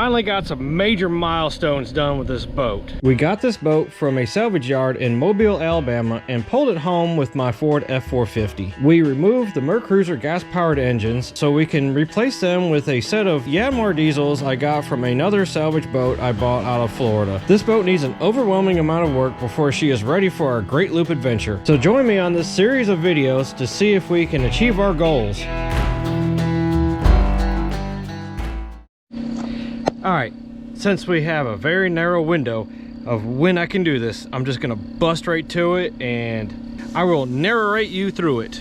finally got some major milestones done with this boat. We got this boat from a salvage yard in Mobile, Alabama, and pulled it home with my Ford F450. We removed the Mercruiser gas-powered engines so we can replace them with a set of Yanmar diesels I got from another salvage boat I bought out of Florida. This boat needs an overwhelming amount of work before she is ready for our Great Loop adventure. So join me on this series of videos to see if we can achieve our goals. Alright, since we have a very narrow window of when I can do this, I'm just gonna bust right to it and I will narrate you through it.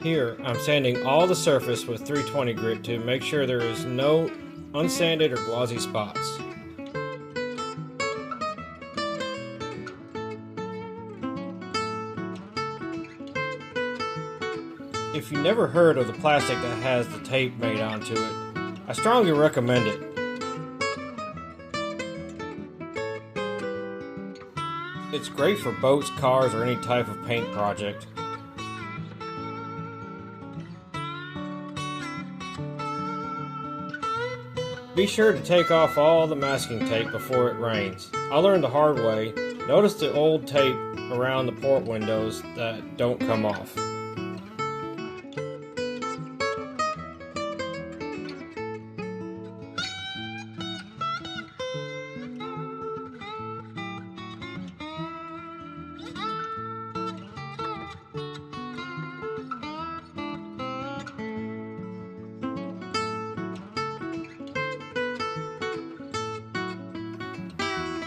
Here, I'm sanding all the surface with 320 grit to make sure there is no unsanded or glossy spots. If you never heard of the plastic that has the tape made onto it, I strongly recommend it. It's great for boats, cars, or any type of paint project. Be sure to take off all the masking tape before it rains. I learned the hard way. Notice the old tape around the port windows that don't come off.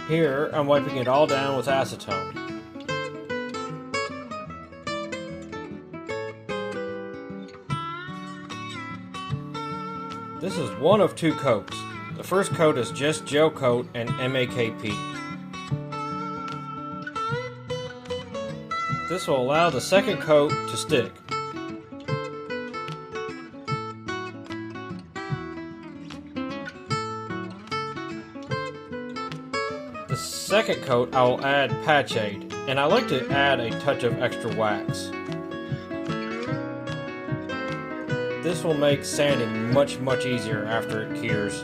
Here, I'm wiping it all down with acetone. This is one of two coats. The first coat is just Gelcoat and MAKP. This will allow the second coat to stick. The second coat I will add patch aid, and I like to add a touch of extra wax. This will make sanding much easier after it cures.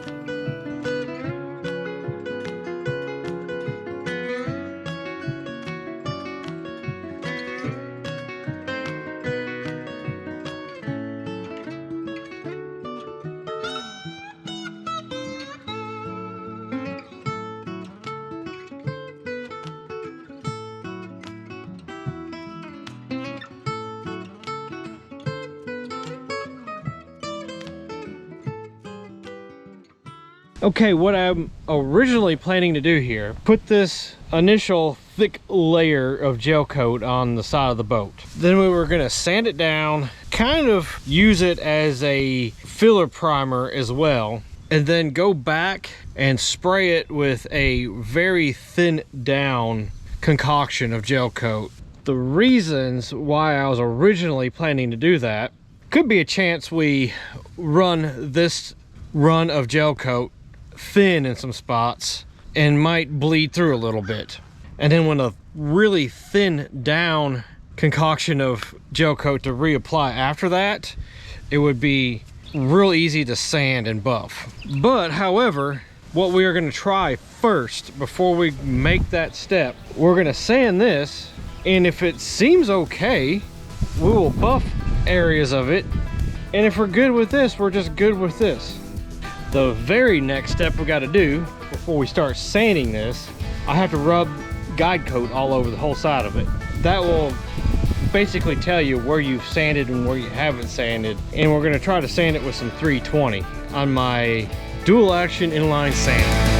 Okay, what I'm originally planning to do here, put this initial thick layer of gel coat on the side of the boat. Then we were gonna sand it down, kind of use it as a filler primer as well, and then go back and spray it with a very thin down concoction of gel coat. The reasons why I was originally planning to do that, could be a chance we run this run of gel coat thin in some spots and might bleed through a little bit, and then when a really thin down concoction of gel coat to reapply after that, it would be real easy to sand and buff. But however, what we are going to try first before we make that step, we're going to sand this, and if it seems okay, we will buff areas of it, and if we're good with this, we're just good with this. The very next step we got to do before we start sanding this, I have to rub guide coat all over the whole side of it. That will basically tell you where you've sanded and where you haven't sanded, and we're going to try to sand it with some 320 on my dual action inline sander.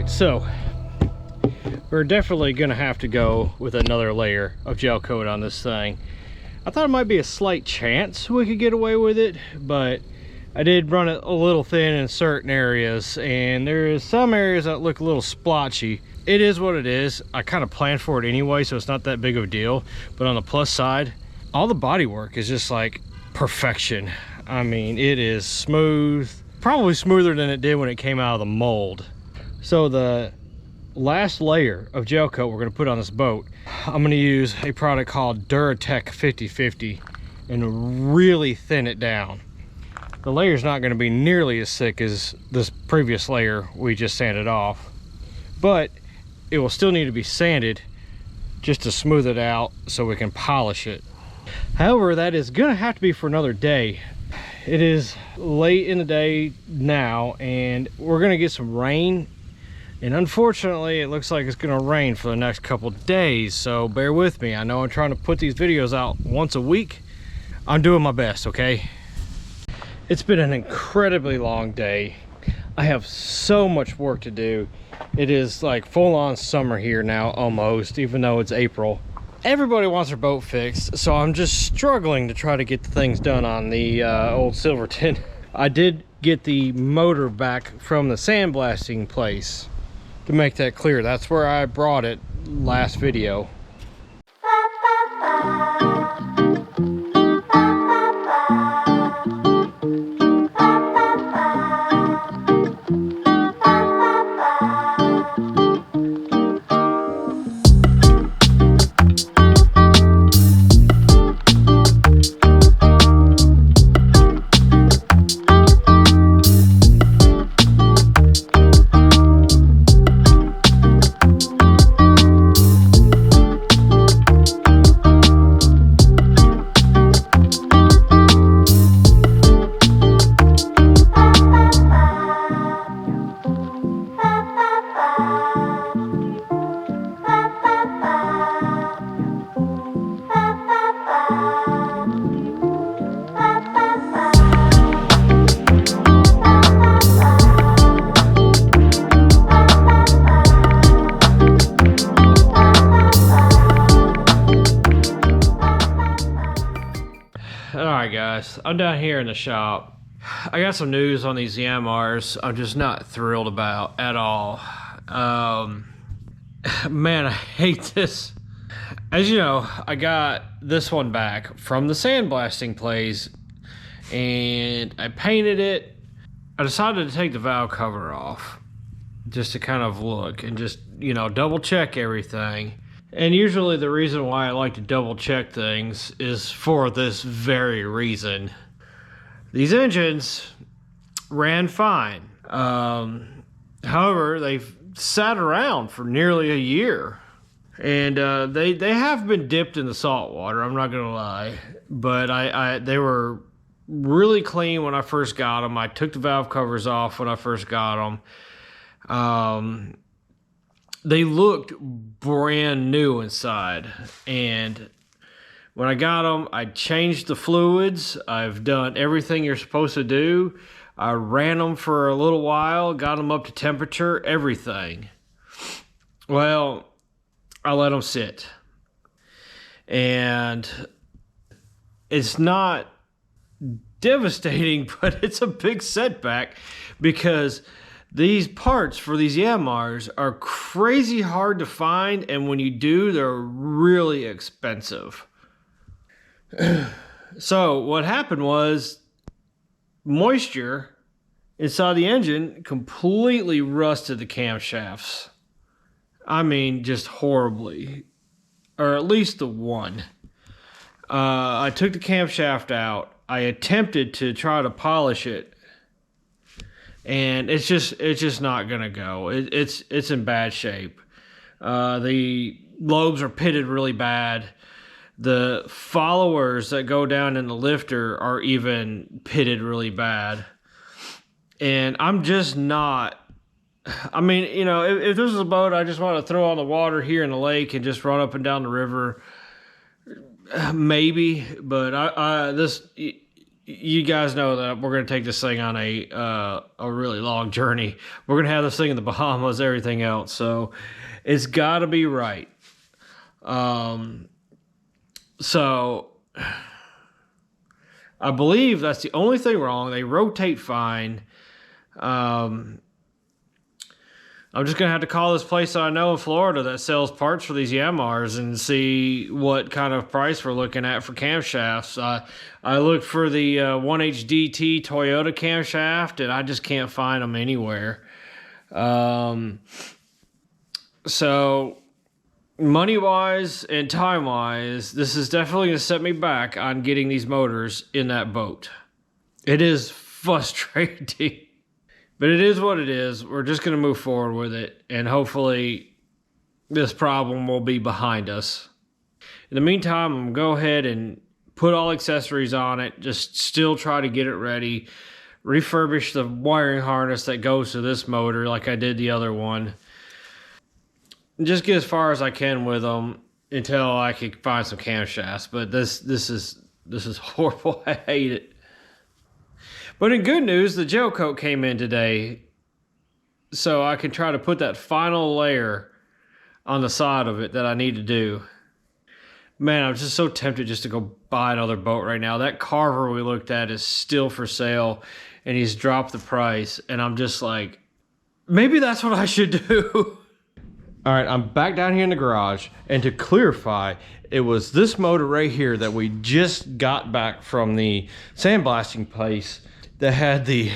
right, so we're definitely gonna have to go with another layer of gel coat on this thing. I thought it might be a slight chance we could get away with it, but I did run it a little thin in certain areas, and there is some areas that look a little splotchy. It is what it is. I kind of planned for it anyway, so it's not that big of a deal. But on the plus side, all the body work is just like perfection. I mean, it is smooth, probably smoother than it did when it came out of the mold. So the last layer of gel coat we're going to put on this boat, I'm going to use a product called Duratec 50/50 and really thin it down. The layer is not going to be nearly as thick as this previous layer we just sanded off, but it will still need to be sanded just to smooth it out so we can polish it. However, that is going to have to be for another day. It is late in the day now, and we're going to get some rain, and unfortunately it looks like it's going to rain for the next couple days, so bear with me. I know I'm trying to put these videos out once a week. I'm doing my best, okay? It's been an incredibly long day. I have so much work to do. It is like full-on summer here now, almost, even though it's April. Everybody wants their boat fixed, so I'm just struggling to try to get the things done on the old Silverton. I did get the motor back from the sandblasting place. To make that clear, that's where I brought it last video. Alright guys, I'm down here in the shop. I got some news on these Yammars I'm just not thrilled about at all. Man, I hate this. As you know, I got this one back from the sandblasting place and I painted it. I decided to take the valve cover off just to kind of look and just, you know, double check everything. And usually the reason why I like to double check things is for this very reason. These engines ran fine. However, they've sat around for nearly a year. And they have been dipped in the salt water, I'm not gonna lie. But they were really clean when I first got them. I took the valve covers off when I first got them. They looked brand new inside, and when I got them, I changed the fluids. I've done everything you're supposed to do. I ran them for a little while, got them up to temperature, everything. Well, I let them sit, and it's not devastating, but it's a big setback because these parts for these Yammars are crazy hard to find, and when you do, they're really expensive. So what happened was moisture inside the engine completely rusted the camshafts. I mean, just horribly, or at least the one. I took the camshaft out. I attempted to try to polish it, and it's just not gonna go. It's in bad shape. The lobes are pitted really bad. The followers that go down in the lifter are even pitted really bad. And I'm just not, I mean, you know, if this is a boat I just want to throw on the water here in the lake and just run up and down the river, maybe. But you guys know that we're going to take this thing on a really long journey. We're going to have this thing in the Bahamas, everything else. So it's got to be right. So I believe that's the only thing wrong. They rotate fine. I'm just going to have to call this place that I know in Florida that sells parts for these Yamars and see what kind of price we're looking at for camshafts. I looked for the 1HDT Toyota camshaft, and I just can't find them anywhere. So money-wise and time-wise, this is definitely going to set me back on getting these motors in that boat. It is frustrating. But it is what it is. We're just going to move forward with it. And hopefully this problem will be behind us. In the meantime, I'm going to go ahead and put all accessories on it. Just still try to get it ready. Refurbish the wiring harness that goes to this motor like I did the other one. Just get as far as I can with them until I can find some camshafts. But this is horrible. I hate it. But in good news, the Gelcoat came in today, so I can try to put that final layer on the side of it that I need to do. Man, I'm just so tempted just to go buy another boat right now. That Carver we looked at is still for sale, and he's dropped the price, and I'm just like, maybe that's what I should do. All right, I'm back down here in the garage, and to clarify, it was this motor right here that we just got back from the sandblasting place that had the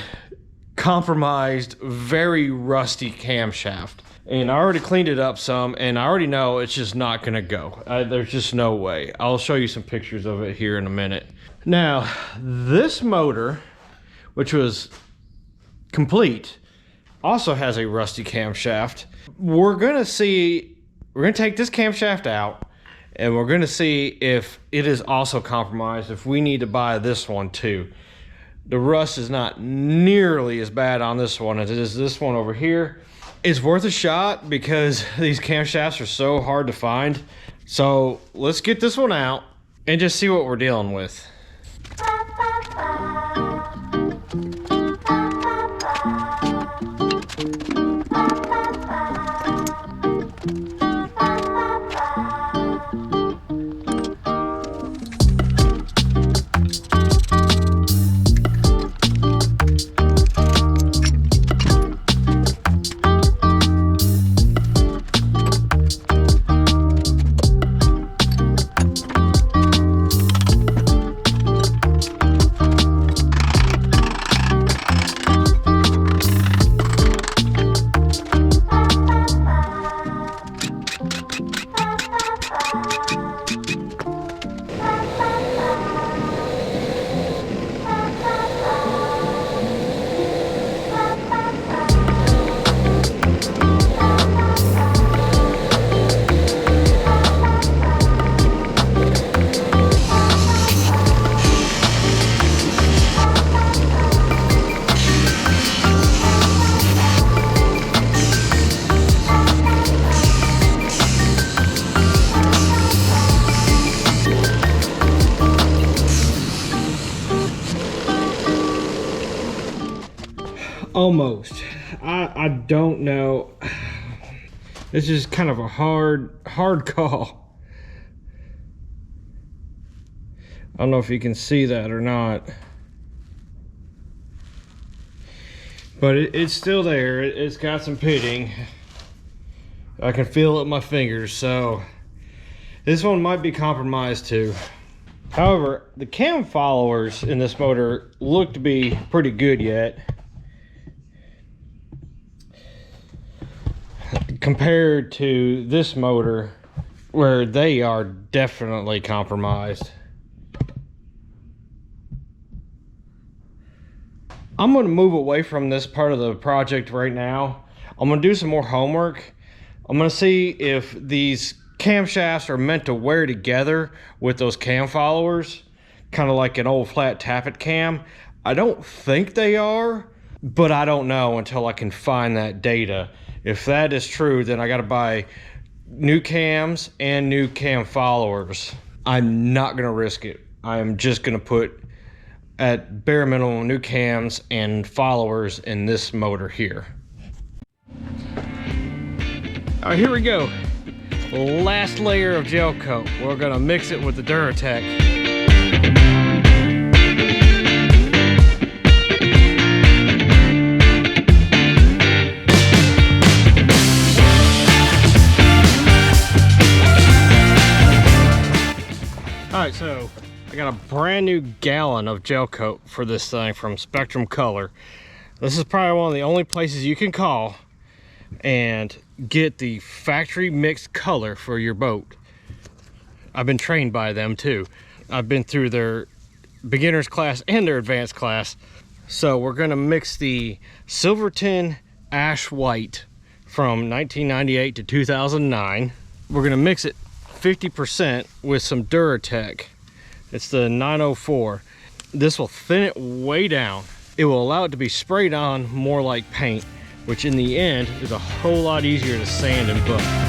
compromised, very rusty camshaft. And I already cleaned it up some, and I already know it's just not gonna go. There's just no way. I'll show you some pictures of it here in a minute. Now, this motor, which was complete, also has a rusty camshaft. We're gonna take this camshaft out, and we're gonna see if it is also compromised, if we need to buy this one too. The rust is not nearly as bad on this one as it is this one over here. It's worth a shot because these camshafts are so hard to find. So let's get this one out and just see what we're dealing with. Almost. I don't know. This is kind of a hard call. I don't know if you can see that or not. But it's still there. It's got some pitting. I can feel it with my fingers, so this one might be compromised too. However, the cam followers in this motor look to be pretty good yet, compared to this motor where they are definitely compromised. I'm going to move away from this part of the project right now. I'm going to do some more homework. I'm going to see if these camshafts are meant to wear together with those cam followers, kind of like an old flat tappet cam. I don't think they are, but I don't know until I can find that data. If that is true, then I got to buy new cams and new cam followers. I'm not going to risk it. I'm just going to put at bare minimum new cams and followers in this motor here. All right, here we go. Last layer of gel coat. We're gonna mix it with the Duratec. All right, so I got a brand new gallon of gel coat for this thing from Spectrum Color. This is probably one of the only places you can call and get the factory mixed color for your boat. I've been trained by them too. I've been through their beginners class and their advanced class. So we're gonna mix the Silverton Ash White from 1998 to 2009. We're gonna mix it 50% with some Duratec. It's the 904. This will thin it way down. It will allow it to be sprayed on more like paint, which in the end is a whole lot easier to sand and buff.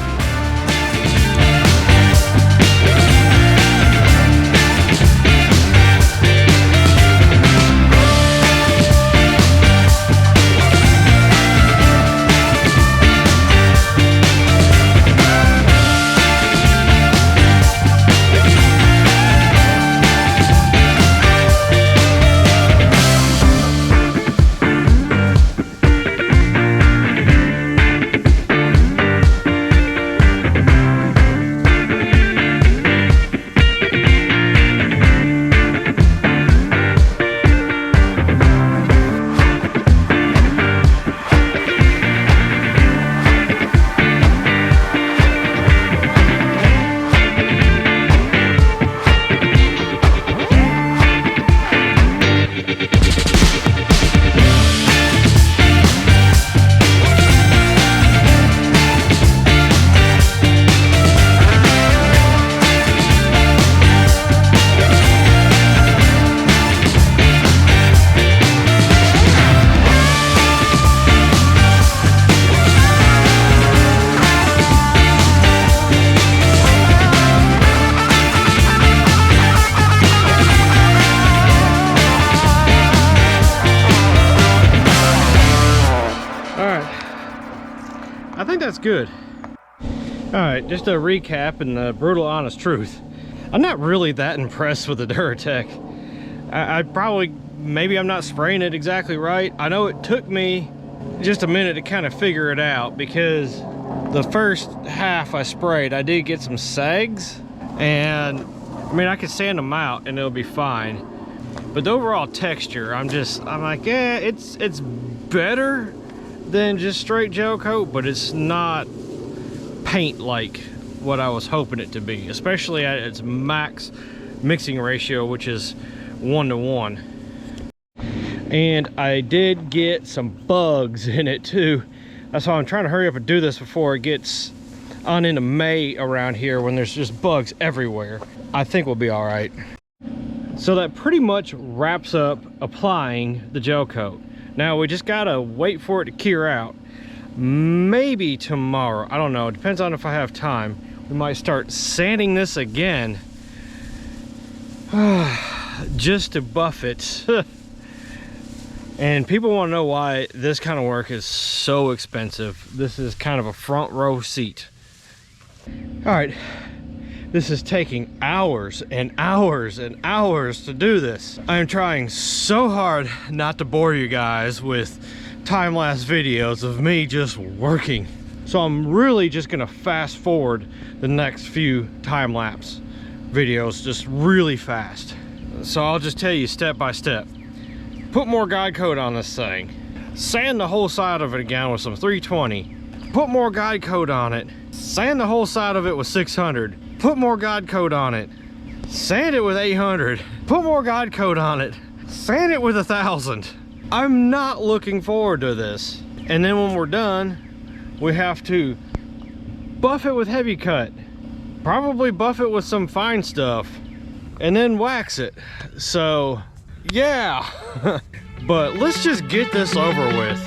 I think that's good. All right, just a recap and the brutal honest truth. I'm not really that impressed with the Duratec. Maybe I'm not spraying it exactly right. I know it took me just a minute to kind of figure it out because the first half I sprayed, I did get some sags, and I mean, I could sand them out and it'll be fine. But the overall texture, I'm like, yeah, it's better than just straight gel coat, but it's not paint like what I was hoping it to be, especially at its max mixing ratio, which is 1:1. And I did get some bugs in it too. That's why I'm trying to hurry up and do this before it gets on into May around here when there's just bugs everywhere. I think we'll be all right. So that pretty much wraps up applying the gel coat. Now we just gotta wait for it to cure out. Maybe tomorrow, I don't know, it depends on if I have time. We might start sanding this again just to buff it. And people want to know why this kind of work is so expensive. This is kind of a front row seat. All right, this is taking hours and hours and hours to do this. I'm trying so hard not to bore you guys with time-lapse videos of me just working. So I'm really just gonna fast forward the next few time-lapse videos just really fast. So I'll just tell you step by step. Put more guide coat on this thing. Sand the whole side of it again with some 320. Put more guide coat on it. Sand the whole side of it with 600. Put more guide coat on it. Sand it with 800. Put more guide coat on it. Sand it with 1,000. I'm not looking forward to this. And then when we're done, we have to buff it with heavy cut. Probably buff it with some fine stuff. And then wax it. So, yeah. But let's just get this over with.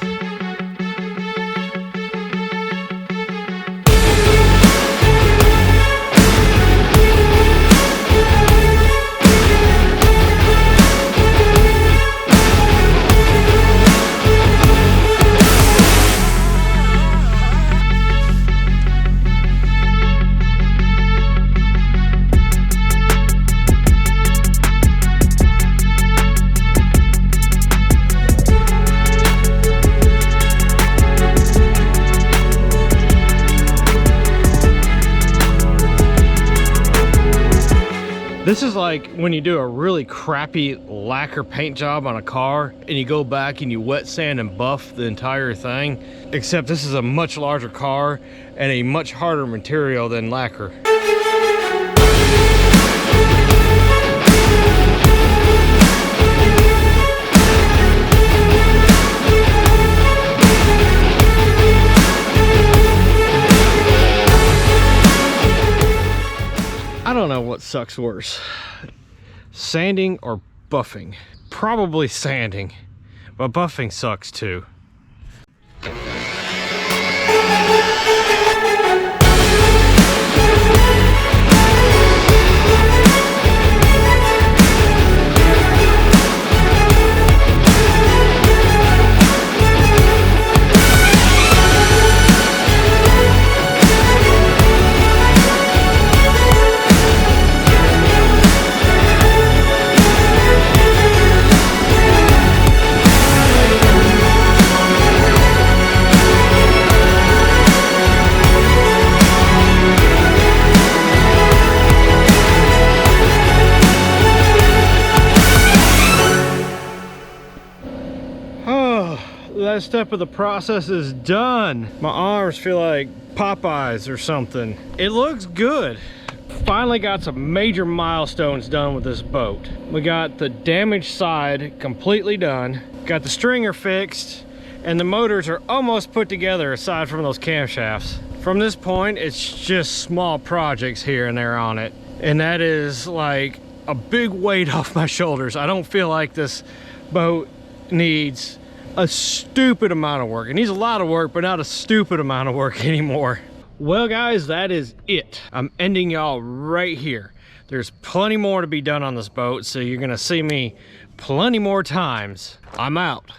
This is like when you do a really crappy lacquer paint job on a car and you go back and you wet sand and buff the entire thing, except this is a much larger car and a much harder material than lacquer. I don't know what sucks worse, sanding or buffing. Probably sanding, but buffing sucks too. That step of the process is done. My arms feel like Popeyes or something. It looks good. Finally got some major milestones done with this boat. We got the damaged side completely done, got the stringer fixed, and the motors are almost put together aside from those camshafts. From this point, it's just small projects here and there on it. And that is like a big weight off my shoulders. I don't feel like this boat needs a stupid amount of work. It needs a lot of work, but not a stupid amount of work anymore. Well guys, that is it. I'm ending y'all right here. There's plenty more to be done on this boat, so you're gonna see me plenty more times. I'm out.